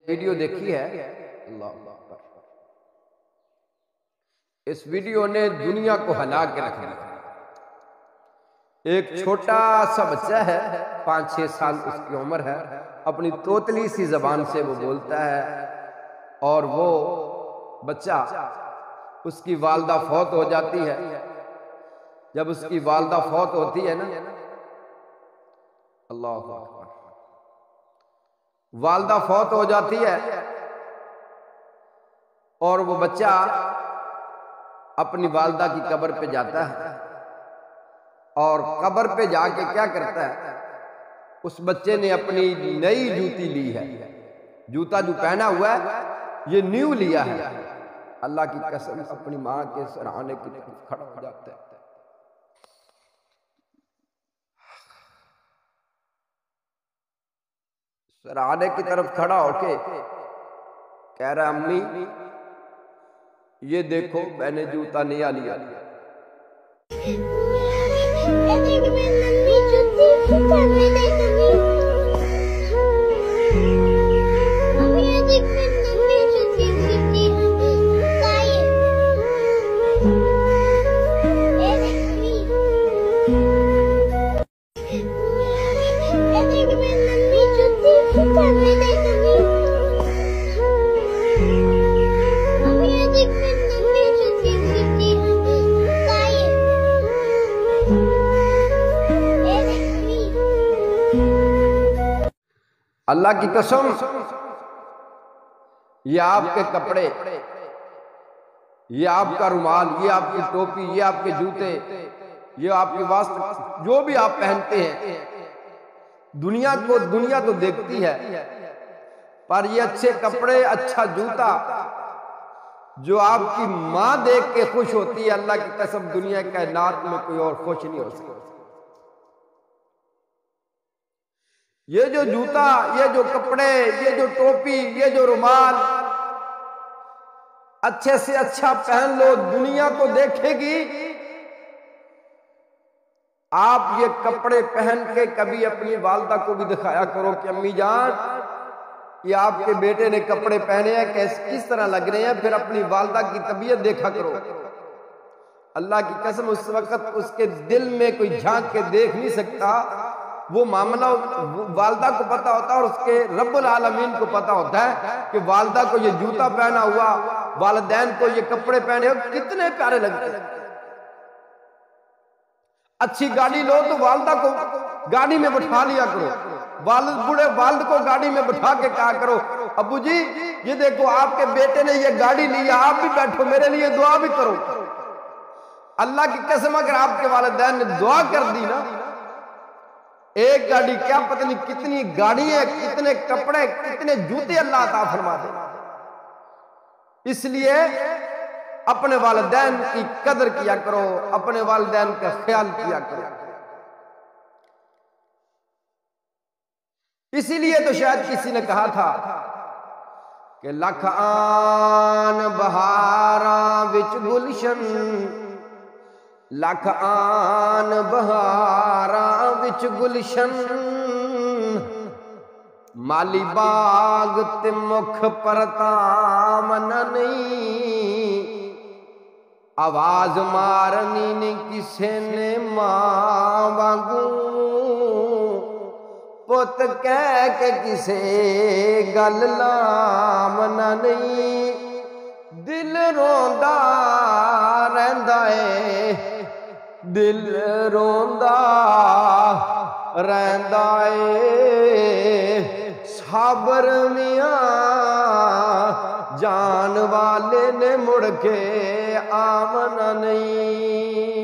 Video देखी है, अल्लाह अकबर। इस वीडियो ने दुनिया को हिला के रख दिया। एक छोटा सा बच्चा है, 5-6 साल उसकी उम्र है, अपनी तोतली सी जबान से वो बोलता है, और वो बच्चा, उसकी वालदा फौत हो जाती है। जब उसकी वालदा फौत होती है ना, अल्लाह अकबर, वालदा फौत हो जाती है और वो बच्चा अपनी वालदा की कब्र पे जाता है, और कब्र पे जाके क्या करता है, उस बच्चे ने अपनी नई जूती ली है, जूता जो पहना हुआ है ये न्यू लिया है। अल्लाह की कसम, अपनी माँ के सराहने की तरफ खड़ा हो जाता है। सराहने की तरफ खड़ा होके कह रहा, अम्मी ये देखो मैंने जूता नया लिया। अल्लाह की कसम, ये आपके कपड़े, ये आपका रुमाल, ये आपकी टोपी, ये आपके जूते, ये आपके वस्त्र, जो भी आप पहनते हैं, दुनिया तो देखती है, पर ये अच्छे कपड़े, अच्छा जूता जो आपकी माँ देख के खुश होती है, अल्लाह की कसम दुनिया कायनात में कोई और खुश नहीं हो सकता। ये जो जूता, ये जो कपड़े, ये जो टोपी, ये जो रुमाल अच्छे से अच्छा पहन लो, दुनिया तो देखेगी। आप ये कपड़े पहन के कभी अपनी वालदा को भी दिखाया करो कि अम्मी जान, ये आपके बेटे ने कपड़े पहने हैं, किस तरह लग रहे हैं, फिर अपनी वालदा की तबीयत देखा करो। अल्लाह की कसम, उस वक्त उसके दिल में कोई झांक के देख नहीं सकता, वो मामला वालदा को पता होता है और उसके रब्बुल आलमीन को पता होता है कि वालदा को ये जूता पहना हुआ, वालिदैन को ये कपड़े पहने हो, कितने प्यारे लगते हैं। अच्छी गाड़ी लो तो वालदा को गाड़ी में बैठा लिया करो, बूढ़े वालिद को गाड़ी में बैठा के कहा करो, अब्बू जी ये देखो आपके बेटे ने ये गाड़ी ली है, आप भी बैठो, मेरे लिए दुआ भी करो। अल्लाह की कसम, अगर आपके वालिदैन ने दुआ कर दी ना, एक गाड़ी क्या पता नहीं कितनी गाड़ी है, कितने कपड़े, कितने जूते अल्लाह अता फरमा दे। इसलिए अपने वालिदैन की कदर किया करो, अपने वालिदैन का ख्याल किया करो। इसीलिए तो शायद किसी ने कहा था कि लख आन बहारा विच गुलशन, लख आन बहारा विच गुलशन, माली बाग ते मुख परतामन नहीं, आवाज मारनी ने किसे ने मां वांगू, पुत कह के किसे गल लामना नहीं, दिल रोंदा रहिंदा है, दिल रोंदा रहिंदा है, साबर मियां जान वाले ने मुड़ के आमना नहीं।